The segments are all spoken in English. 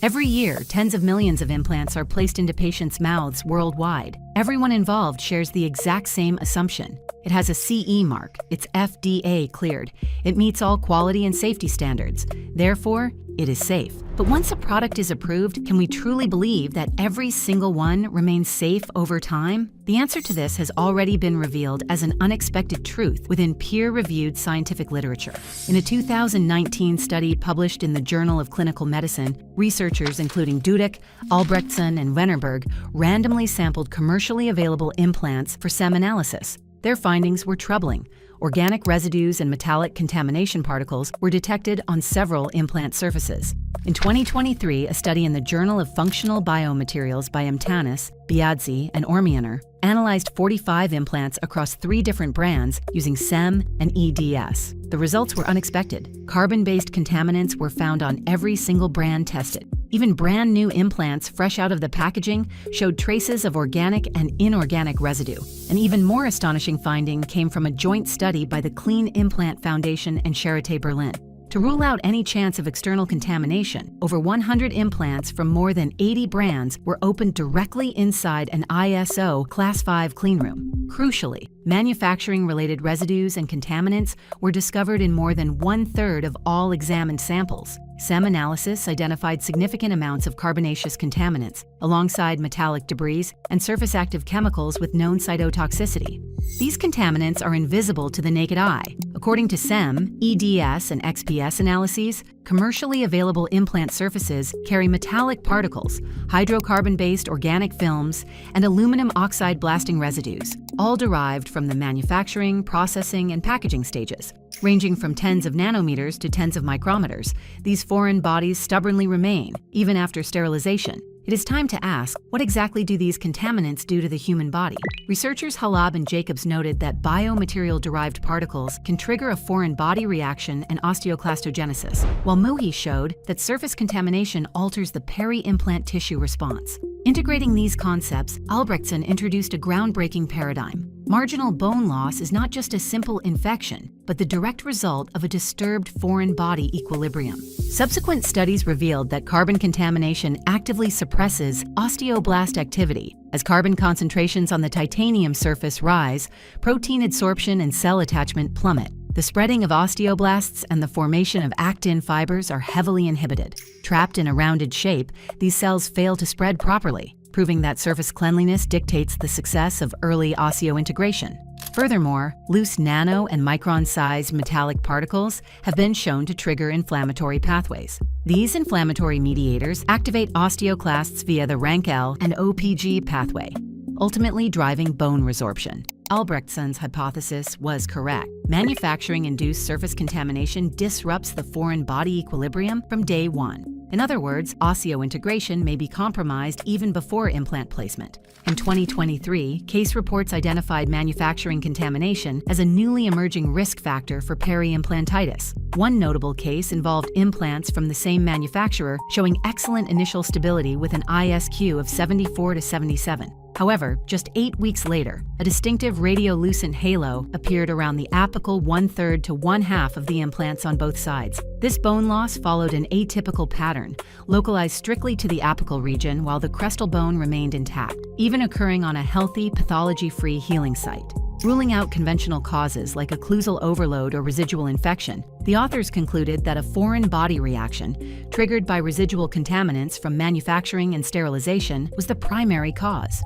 Every year, tens of millions of implants are placed into patients' mouths worldwide. Everyone involved shares the exact same assumption. It has a CE mark. It's FDA cleared. It meets all quality and safety standards. Therefore, it is safe. But once a product is approved, can we truly believe that every single one remains safe over time? The answer to this has already been revealed as an unexpected truth within peer-reviewed scientific literature. In a 2019 study published in the Journal of Clinical Medicine, researchers including Dudek, Albrechtsen, and Wennerberg randomly sampled commercially available implants for SEM analysis. Their findings were troubling. Organic residues and metallic contamination particles were detected on several implant surfaces. In 2023, a study in the Journal of Functional Biomaterials by Mtanis, Biadzi, and Ormianer analyzed 45 implants across 3 different brands using SEM and EDS. The results were unexpected. Carbon-based contaminants were found on every single brand tested. Even brand new implants fresh out of the packaging showed traces of organic and inorganic residue. An even more astonishing finding came from a joint study by the Clean Implant Foundation and Charité Berlin. To rule out any chance of external contamination, over 100 implants from more than 80 brands were opened directly inside an ISO Class 5 cleanroom. Crucially, manufacturing-related residues and contaminants were discovered in more than 1/3 of all examined samples. SEM analysis identified significant amounts of carbonaceous contaminants, alongside metallic debris and surface-active chemicals with known cytotoxicity. These contaminants are invisible to the naked eye. According to SEM, EDS, and XPS analyses, commercially available implant surfaces carry metallic particles, hydrocarbon-based organic films, and aluminum oxide blasting residues, all derived from the manufacturing, processing, and packaging stages. Ranging from tens of nanometers to tens of micrometers, these foreign bodies stubbornly remain, even after sterilization. It is time to ask, what exactly do these contaminants do to the human body? Researchers Halab and Jacobs noted that biomaterial-derived particles can trigger a foreign body reaction and osteoclastogenesis, while Muhi showed that surface contamination alters the peri-implant tissue response. Integrating these concepts, Albrechtsen introduced a groundbreaking paradigm. Marginal bone loss is not just a simple infection, but the direct result of a disturbed foreign body equilibrium. Subsequent studies revealed that carbon contamination actively suppresses osteoblast activity. As carbon concentrations on the titanium surface rise, protein absorption and cell attachment plummet. The spreading of osteoblasts and the formation of actin fibers are heavily inhibited. Trapped in a rounded shape, these cells fail to spread properly, proving that surface cleanliness dictates the success of early osseointegration. Furthermore, loose nano and micron-sized metallic particles have been shown to trigger inflammatory pathways. These inflammatory mediators activate osteoclasts via the RANKL and OPG pathway, ultimately driving bone resorption. Albrechtsen's hypothesis was correct. Manufacturing-induced surface contamination disrupts the foreign body equilibrium from day one. In other words, osseointegration may be compromised even before implant placement. In 2023, case reports identified manufacturing contamination as a newly emerging risk factor for peri-implantitis. One notable case involved implants from the same manufacturer showing excellent initial stability with an ISQ of 74 to 77. However, just 8 weeks later, a distinctive radiolucent halo appeared around the apical 1/3 to 1/2 of the implants on both sides. This bone loss followed an atypical pattern, localized strictly to the apical region while the crestal bone remained intact, even occurring on a healthy, pathology-free healing site. Ruling out conventional causes like occlusal overload or residual infection, the authors concluded that a foreign body reaction, triggered by residual contaminants from manufacturing and sterilization, was the primary cause.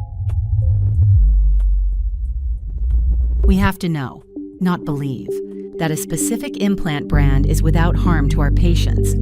We have to know, not believe, that a specific implant brand is without harm to our patients.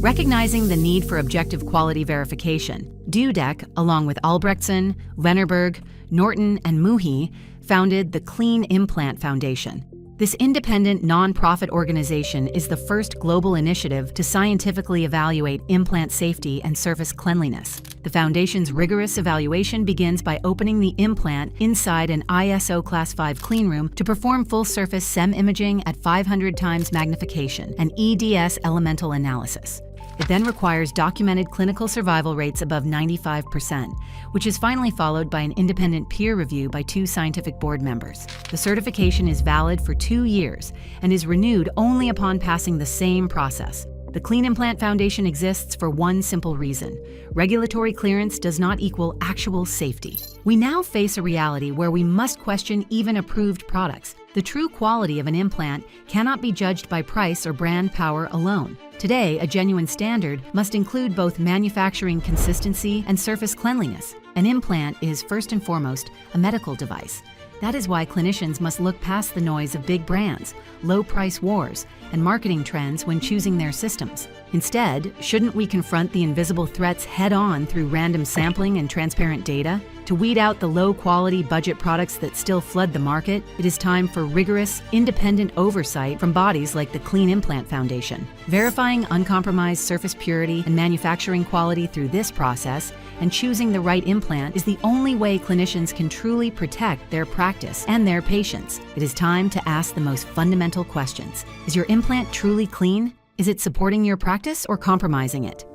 Recognizing the need for objective quality verification, Dudek, along with Albrechtsen, Wennerberg, Norton, and Muhi, founded the Clean Implant Foundation. This independent, non-profit organization is the first global initiative to scientifically evaluate implant safety and surface cleanliness. The foundation's rigorous evaluation begins by opening the implant inside an ISO Class 5 cleanroom to perform full-surface SEM imaging at 500 times magnification and EDS elemental analysis. It then requires documented clinical survival rates above 95%, which is finally followed by an independent peer review by 2 scientific board members. The certification is valid for 2 years and is renewed only upon passing the same process. The Clean Implant Foundation exists for one simple reason: regulatory clearance does not equal actual safety. We now face a reality where we must question even approved products. The true quality of an implant cannot be judged by price or brand power alone. Today, a genuine standard must include both manufacturing consistency and surface cleanliness. An implant is, first and foremost, a medical device. That is why clinicians must look past the noise of big brands, low-price wars, and marketing trends when choosing their systems. Instead, shouldn't we confront the invisible threats head-on through random sampling and transparent data? To weed out the low-quality budget products that still flood the market, it is time for rigorous, independent oversight from bodies like the Clean Implant Foundation. Verifying uncompromised surface purity and manufacturing quality through this process and choosing the right implant is the only way clinicians can truly protect their practice and their patients. It is time to ask the most fundamental questions. Is your implant truly clean? Is it supporting your practice or compromising it?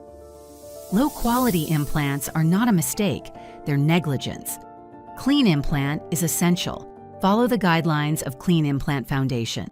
Low-quality implants are not a mistake, they're negligence. Clean implant is essential. Follow the guidelines of Clean Implant Foundation.